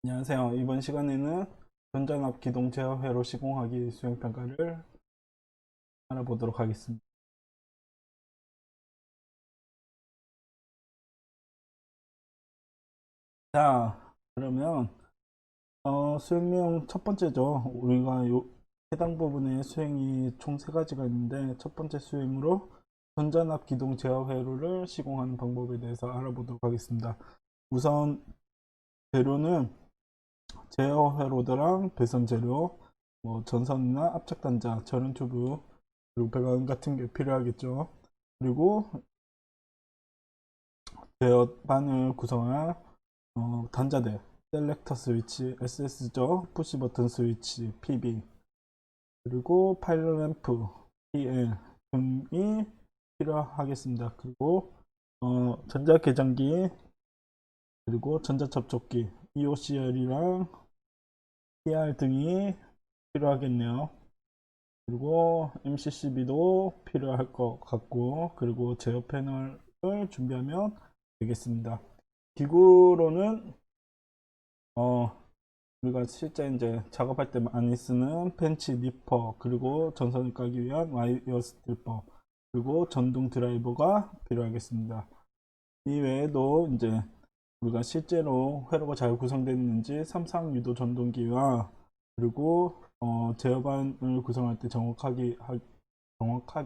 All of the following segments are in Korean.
안녕하세요. 이번 시간에는 전자납 기동 제어 회로 시공하기 수행평가를 알아보도록 하겠습니다. 자, 그러면 수행 내용 첫 번째죠. 우리가 해당 부분의 수행이 총 세 가지가 있는데 첫 번째 수행으로 전자납 기동 제어 회로를 시공하는 방법에 대해서 알아보도록 하겠습니다. 우선 재료는 제어 회로드랑 배선 재료, 뭐 전선이나 압착 단자, 저런 튜브, 그리고 배관 같은 게 필요하겠죠. 그리고 제어반을 구성할 단자대, 셀렉터 스위치, SS죠, 푸시 버튼 스위치, PB, 그리고 파일럿 램프, PL 등이 필요하겠습니다. 그리고 전자 계장기, 그리고 전자 접촉기, EOCR이랑 PR 등이 필요하겠네요. 그리고 MCCB도 필요할 것 같고, 그리고 제어 패널을 준비하면 되겠습니다. 기구로는 어, 우리가 실제 이제 작업할 때 많이 쓰는 펜치, 니퍼, 그리고 전선을 까기 위한 와이어 스트리퍼, 그리고 전동 드라이버가 필요하겠습니다. 이 외에도 이제 우리가 실제로 회로가 잘 구성되어 있는지 삼상 유도 전동기와 그리고 제어반을 구성할 때 정확하게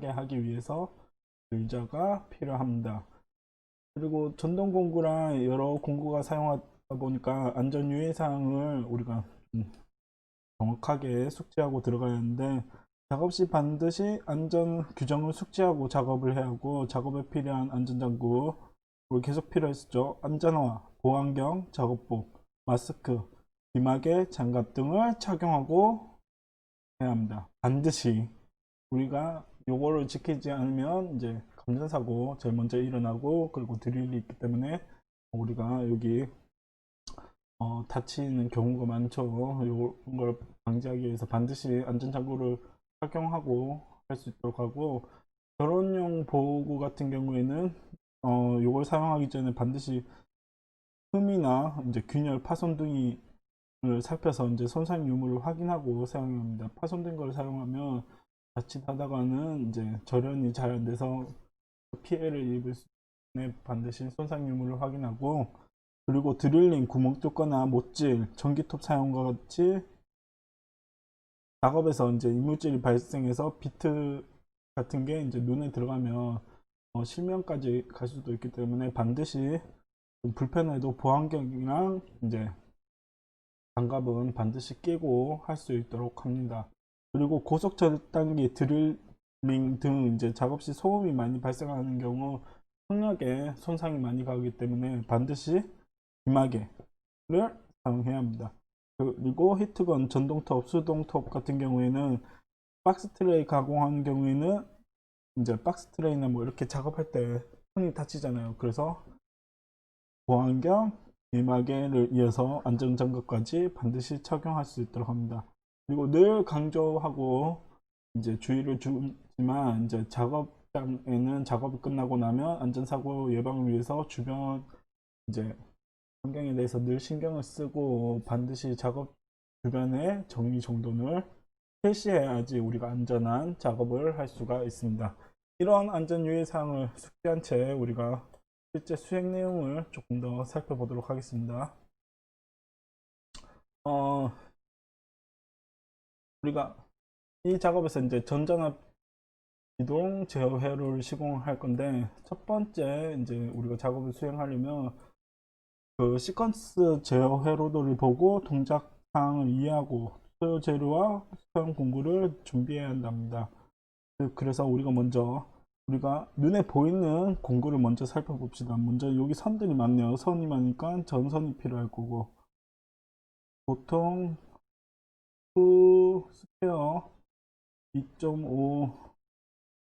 하기 위해서 의자가 필요합니다. 그리고 전동 공구랑 여러 공구가 사용하다 보니까 안전 유의사항을 우리가 정확하게 숙지하고 들어가야 하는데, 작업 시 반드시 안전 규정을 숙지하고 작업을 해야 하고, 작업에 필요한 안전장구 계속 필요했었죠. 안전화, 보안경, 작업복, 마스크, 비마개, 장갑 등을 착용하고 해야 합니다. 반드시 우리가 요거를 지키지 않으면 이제 감전사고 제일 먼저 일어나고, 그리고 드릴이 있기 때문에 우리가 여기 다치는 경우가 많죠. 이런 걸 방지하기 위해서 반드시 안전장구를 착용하고 할 수 있도록 하고, 결혼용 보호구 같은 경우에는 이걸 사용하기 전에 반드시 흠이나 이제 균열, 파손 등을 살펴서 이제 손상 유무를 확인하고 사용해야 합니다. 파손된 걸 사용하면 자칫하다가는 이제 절연이 잘 안 돼서 피해를 입을 수 있는, 반드시 손상 유무를 확인하고, 그리고 드릴링, 구멍 뚫거나 못질, 전기톱 사용과 같이 작업에서 이제 이물질이 발생해서 비트 같은 게 이제 눈에 들어가면 실명까지 갈 수도 있기 때문에 반드시 불편해도 보안경이랑 이제 장갑은 반드시 끼고 할 수 있도록 합니다. 그리고 고속 절단기, 드릴링 등 이제 작업 시 소음이 많이 발생하는 경우 청력에 손상이 많이 가기 때문에 반드시 비마개를 사용해야 합니다. 그리고 히트건, 전동톱, 수동톱 같은 경우에는 박스 트레이 가공하는 경우에는 이제 박스 트레이나 뭐 이렇게 작업할 때 손이 다치잖아요. 그래서 보안경, 비마개를 이어서 안전장갑까지 반드시 착용할 수 있도록 합니다. 그리고 늘 강조하고 이제 주의를 주지만, 이제 작업장에는 작업이 끝나고 나면 안전사고 예방을 위해서 주변 이제 환경에 대해서 늘 신경을 쓰고 반드시 작업 주변의 정리정돈을 실시해야지 우리가 안전한 작업을 할 수가 있습니다. 이러한 안전 유의 사항을 숙지한 채 우리가 실제 수행 내용을 조금 더 살펴보도록 하겠습니다. 어, 우리가 이 작업에서 이제 전자납 기동 제어 회로를 시공할 건데, 첫 번째 이제 우리가 작업을 수행하려면 그 시퀀스 제어 회로도를 보고 동작 사항을 이해하고 소요 재료와 사용 공구를 준비해야 한답니다. 그래서 우리가 먼저 우리가 눈에 보이는 공구를 먼저 살펴봅시다. 먼저 여기 선들이 많네요. 선이 많으니까 전선이 필요할 거고, 보통 스퀘어 2.5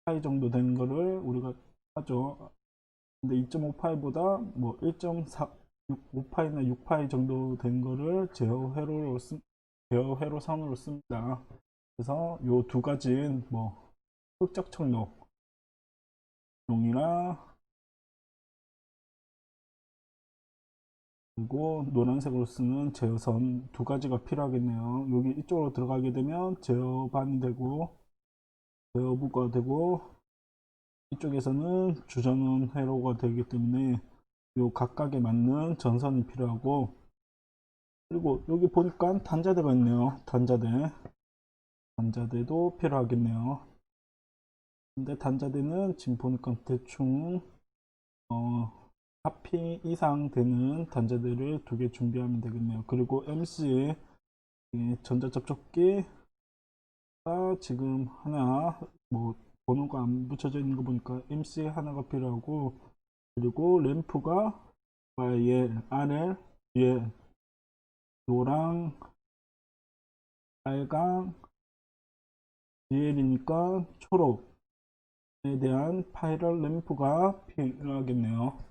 파이 정도 되는 거를 우리가 하죠. 근데 2.5파이보다 뭐 1.4 5파이나 6파이 정도 된 거를 제어 회로 선으로 씁니다. 그래서 요 두 가지는 뭐 흑적 청록용이나 그리고 노란색으로 쓰는 제어선 두 가지가 필요하겠네요. 여기 이쪽으로 들어가게 되면 제어반이 되고 제어부가 되고 이쪽에서는 주전원 회로가 되기 때문에 요 각각에 맞는 전선이 필요하고, 그리고 여기 보니까 단자대가 있네요. 단자대도 필요하겠네요. 근데 단자대는 지금 보니까 대충 4P 이상 되는 단자대를 두 개 준비하면 되겠네요. 그리고 MC 전자접촉기가 지금 하나, 뭐 번호가 안 붙여져 있는 거 보니까 MC 하나가 필요하고, 그리고 램프가 YL, RL, GL, 노랑, 빨강, GL이니까 초록에 대한 파이럴 램프가 필요하겠네요.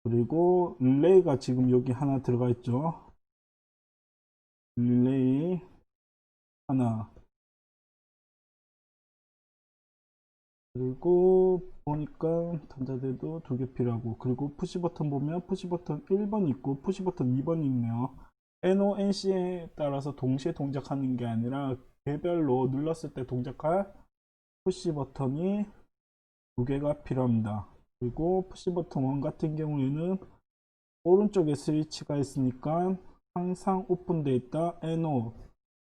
그리고 릴레이가 지금 여기 하나 들어가 있죠. 릴레이 하나, 그리고 보니까 단자대도 두 개 필요하고, 그리고 푸시 버튼 보면 푸시 버튼 1번 있고 푸시 버튼 2번이 있네요. NO, NC에 따라서 동시에 동작하는 게 아니라 개별로 눌렀을 때 동작할 푸시 버튼이 두 개가 필요합니다. 그리고 푸시 버튼 1 같은 경우에는 오른쪽에 스위치가 있으니까 항상 오픈되어 있다 NO,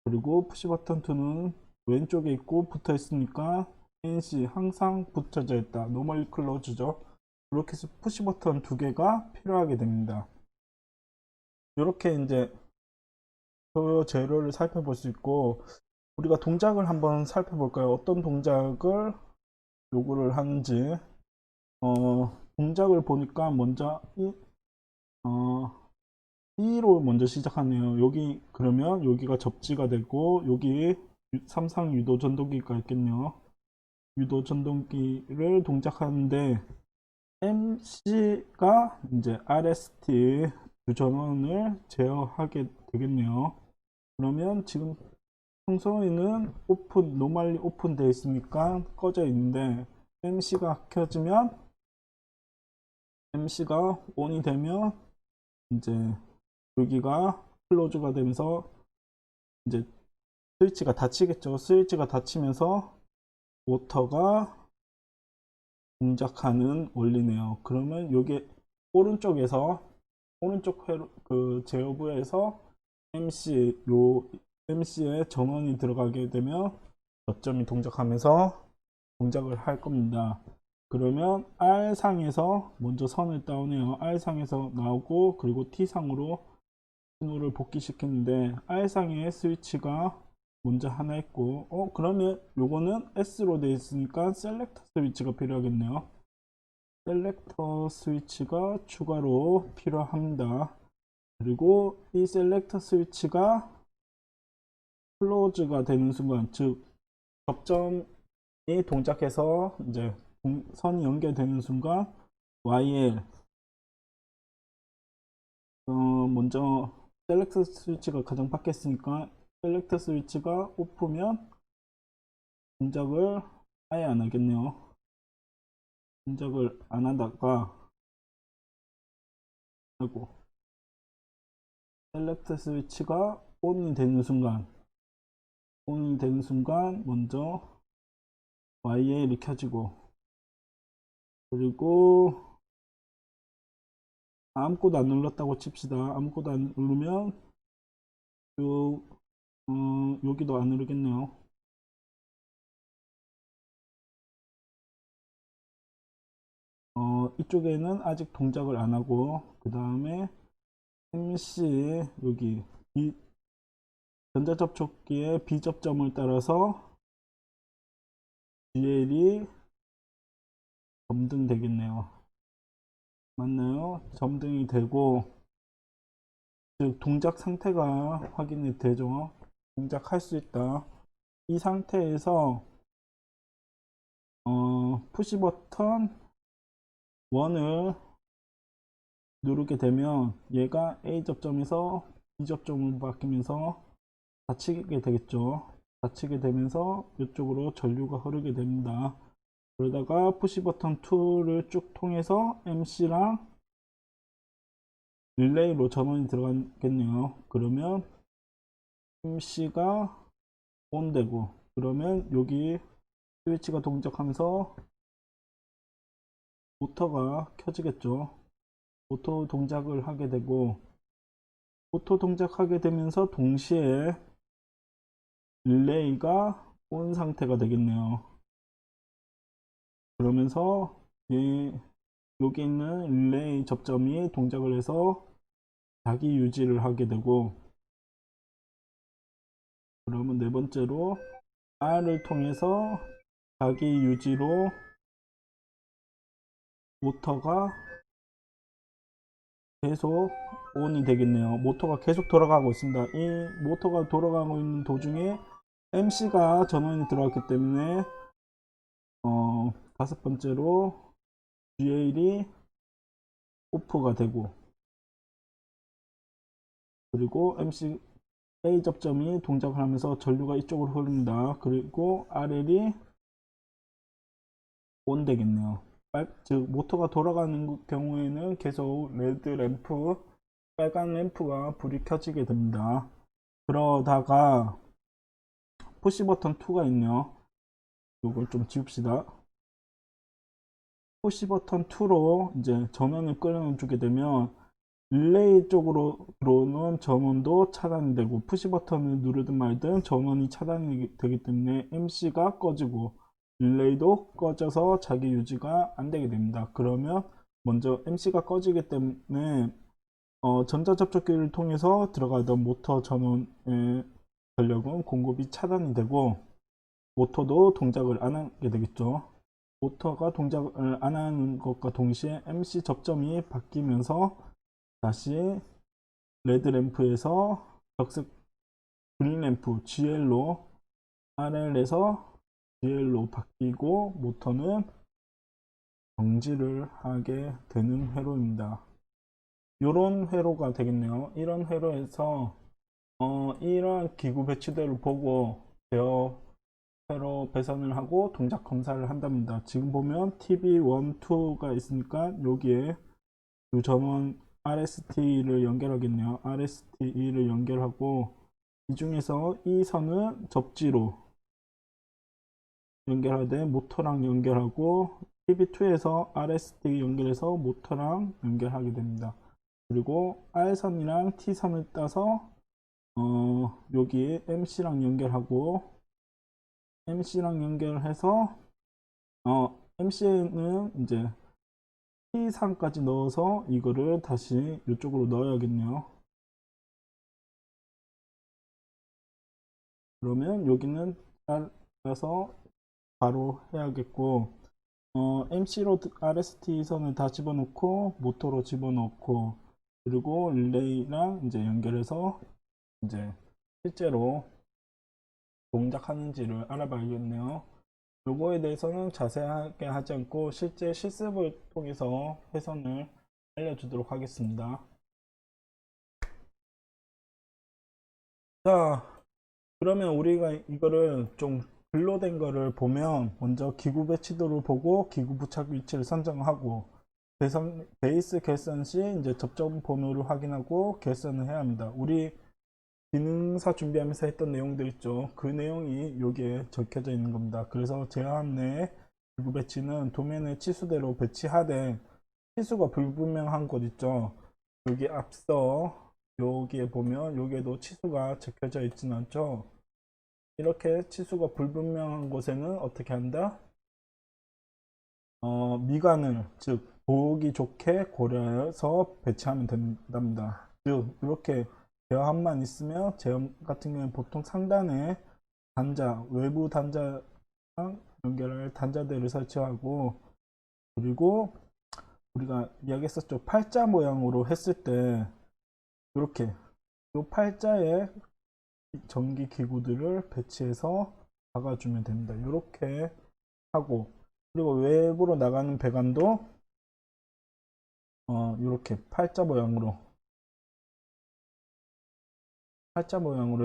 그리고 푸시 버튼 2는 왼쪽에 있고 붙어 있으니까 NC, 항상 붙여져 있다 노멀 클로즈죠. 이렇게 해서 푸시 버튼 두 개가 필요하게 됩니다. 이렇게 이제 소요 재료를 살펴볼 수 있고, 우리가 동작을 한번 살펴볼까요? 어떤 동작을 요구를 하는지. 동작을 보니까 먼저 E로 먼저 시작하네요. 여기 그러면 여기가 접지가 되고 여기 삼상 유도 전동기가 있겠네요. 유도 전동기를 동작하는데 MC가 이제 RST 두 전원을 제어하게 되겠네요. 그러면 지금 평소에는 오픈, 노멀리 오픈 되어 있으니까 꺼져 있는데 MC가 켜지면, MC가 ON이 되면 이제 여기가 클로즈가 되면서 이제 스위치가 닫히겠죠. 스위치가 닫히면서 모터가 동작하는 원리네요. 그러면 여기 오른쪽에서 오른쪽 회로, 그 제어부에서 MC에 전원이 들어가게 되면 저점이 동작하면서 동작을 할 겁니다. 그러면 R상에서 먼저 선을 따오네요. R상에서 나오고, 그리고 T상으로 신호를 복귀시키는데 R상에 스위치가 먼저 하나 있고, 그러면 요거는 S로 되어 있으니까 셀렉터 스위치가 필요하겠네요. 셀렉터 스위치가 추가로 필요합니다. 그리고 이 셀렉터 스위치가 클로즈가 되는 순간, 즉 접점이 동작해서 이제 선이 연결되는 순간 YL, 먼저 셀렉터 스위치가 가장 밖에 있으니까 셀렉터 스위치가 오프면 동작을 아예 안 하겠네요. 동작을 안 하다가 하고, 셀렉터 스위치가 온이 되는 순간 먼저 YL이 켜지고, 그리고 아무것도 안 눌렀다고 칩시다. 아무것도 안 누르면 요, 여기도 안 누르겠네요. 이쪽에는 아직 동작을 안 하고, 그 다음에 MC 여기 이 전자접촉기의 B접점을 따라서 GL이 점등 되겠네요. 맞나요? 점등이 되고, 즉 동작 상태가 확인이 되죠. 동작할 수 있다. 이 상태에서 푸시 버튼 1을 누르게 되면 얘가 A 접점에서 B 접점으로 바뀌면서 닫히게 되겠죠. 닫히게 되면서 이쪽으로 전류가 흐르게 됩니다. 그러다가 푸시 버튼 2를 쭉 통해서 MC랑 릴레이로 전원이 들어가겠네요. 그러면 MC가 ON 되고, 그러면 여기 스위치가 동작하면서 모터가 켜지겠죠. 모터 동작을 하게 되고, 모터 동작하게 되면서 동시에 릴레이가 ON 상태가 되겠네요. 그러면서 여기 있는 릴레이 접점이 동작을 해서 자기 유지를 하게 되고, 그러면 네 번째로 R을 통해서 자기 유지로 모터가 계속 ON이 되겠네요. 모터가 계속 돌아가고 있습니다. 이 모터가 돌아가고 있는 도중에 MC가 전원이 들어왔기 때문에 다섯 번째로 GL이 오프가 되고, 그리고 MC A 접점이 동작을 하면서 전류가 이쪽으로 흐릅니다. 그리고 RL이 ON 되겠네요. 즉 모터가 돌아가는 경우에는 계속 레드 램프, 빨간 램프가 불이 켜지게 됩니다. 그러다가 푸시 버튼 2가 있네요. 이걸 좀 지웁시다. 푸시 버튼 2로 이제 전원을 끌어주게 되면 릴레이 쪽으로 들어오는 전원도 차단이 되고, 푸시 버튼을 누르든 말든 전원이 차단이 되기 때문에 MC가 꺼지고 릴레이도 꺼져서 자기 유지가 안 되게 됩니다. 그러면 먼저 MC가 꺼지기 때문에 전자접촉기를 통해서 들어가던 모터 전원의 전력은 공급이 차단이 되고, 모터도 동작을 안 하게 되겠죠. 모터가 동작을 안 하는 것과 동시에 MC 접점이 바뀌면서 다시 레드 램프에서 적색 그린 램프 GL로, RL에서 GL로 바뀌고 모터는 정지를 하게 되는 회로입니다. 이런 회로가 되겠네요. 이런 회로에서 이러한 기구 배치대를 보고 제어 회로 배선을 하고 동작 검사를 한답니다. 지금 보면 TB1, 2가 있으니까 여기에 두 전원 RST를 연결하겠네요. RST를 연결하고, 이 중에서 이 선은 접지로 연결하되 모터랑 연결하고, TB2에서 RST 연결해서 모터랑 연결하게 됩니다. 그리고 R선이랑 T선을 따서 여기 MC랑 연결하고, MC랑 연결해서 MC는 이제 T상까지 넣어서 이거를 다시 이쪽으로 넣어야겠네요. 그러면 여기는 따라서 바로 해야겠고, MC로 RST 선을 다 집어넣고 모터로 집어넣고, 그리고 릴레이랑 이제 연결해서 이제 실제로 동작하는지를 알아봐야겠네요. 요거에 대해서는 자세하게 하지 않고 실제 실습을 통해서 회선을 알려주도록 하겠습니다. 자, 그러면 우리가 이거를 좀 글로 된 거를 보면, 먼저 기구 배치도를 보고 기구 부착 위치를 선정하고, 베이스 결선 시 이제 접점 번호를 확인하고 결선을 해야 합니다. 우리 기능사 준비하면서 했던 내용들 있죠. 그 내용이 여기에 적혀져 있는 겁니다. 그래서 제한 내 기구 배치는 도면의 치수대로 배치하되, 치수가 불분명한 곳 있죠. 여기 앞서 여기에 보면 여기에도 치수가 적혀져 있지는 않죠. 이렇게 치수가 불분명한 곳에는 어떻게 한다? 미관을, 즉 보기 좋게 고려해서 배치하면 된답니다. 즉 이렇게 제어함만 있으면, 제어 같은 경우는 보통 상단에 단자, 외부 단자랑 연결할 단자대를 설치하고, 그리고 우리가 이야기했었죠. 팔자 모양으로 했을 때 이렇게 이 팔자에 전기 기구들을 배치해서 박아주면 됩니다. 이렇게 하고, 그리고 외부로 나가는 배관도 이렇게 팔자 모양으로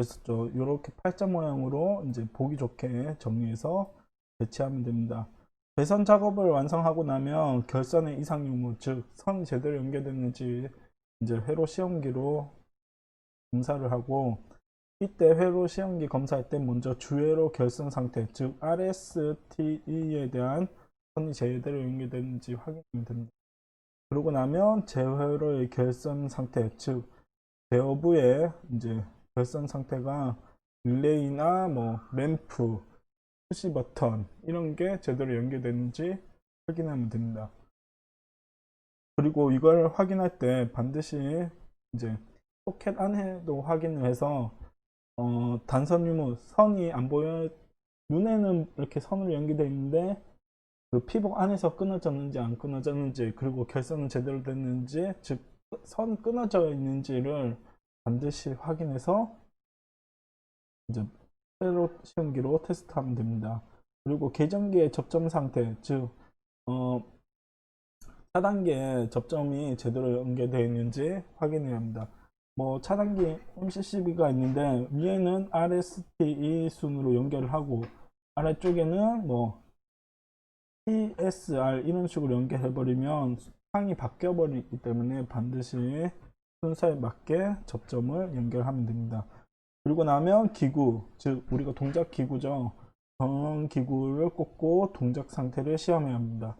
했었죠. 이렇게 팔자 모양으로 이제 보기 좋게 정리해서 배치하면 됩니다. 배선 작업을 완성하고 나면 결선의 이상 유무, 즉 선이 제대로 연결됐는지 이제 회로 시험기로 검사를 하고, 이때 회로 시험기 검사할 때 먼저 주회로 결선 상태, 즉 RSTE에 대한 선이 제대로 연결되는지 확인하면 됩니다. 그러고 나면 제회로의 결선 상태, 즉 제어부의 이제 결선 상태가 릴레이나 뭐 램프, 푸시 버튼 이런 게 제대로 연결되는지 확인하면 됩니다. 그리고 이걸 확인할 때 반드시 이제 소켓 안에도 확인을 해서 단선 유무 선이 안 보여, 눈에는 이렇게 선으로 연결되어 있는데 그 피복 안에서 끊어졌는지 안 끊어졌는지, 그리고 결선은 제대로 됐는지, 즉 선이 끊어져 있는지를 반드시 확인해서 이제 회로 시험기로 테스트하면 됩니다. 그리고 계정기의 접점 상태, 즉 차단기에 접점이 제대로 연결되어 있는지 확인해야 합니다. 뭐 차단기 MCCB가 있는데 위에는 RSTE 순으로 연결을 하고 아래쪽에는 뭐 PSR 이런 식으로 연결해 버리면 상이 바뀌어 버리기 때문에 반드시 순서에 맞게 접점을 연결하면 됩니다. 그리고 나면 기구, 즉 우리가 동작 기구죠. 전원 기구를 꽂고 동작 상태를 시험해야 합니다.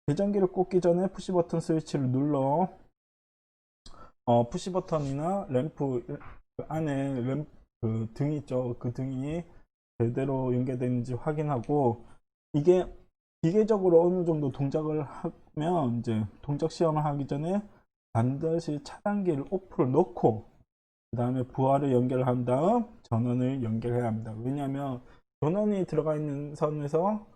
계정기를 꽂기 전에 푸시 버튼 스위치를 눌러 푸시 버튼이나 램프 안에 램프 그 등이 있죠. 그 등이 제대로 연결되는지 확인하고, 이게 기계적으로 어느 정도 동작을 하면 이제 동작 시험을 하기 전에 반드시 차단기를 오프를 넣고 그 다음에 부하를 연결한 다음 전원을 연결해야 합니다. 왜냐하면 전원이 들어가 있는 선에서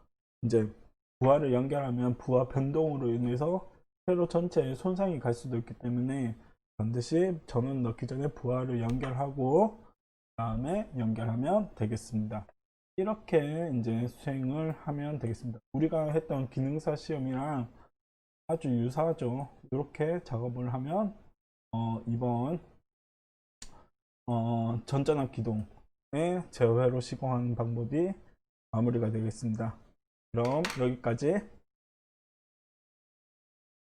이제 부하를 연결하면 부하 변동으로 인해서 회로 전체에 손상이 갈 수도 있기 때문에 반드시 전원 넣기 전에 부하를 연결하고 그 다음에 연결하면 되겠습니다. 이렇게 이제 수행을 하면 되겠습니다. 우리가 했던 기능사 시험이랑 아주 유사하죠. 이렇게 작업을 하면 이번 전자납 기동의 제어회로 시공하는 방법이 마무리가 되겠습니다. 그럼 여기까지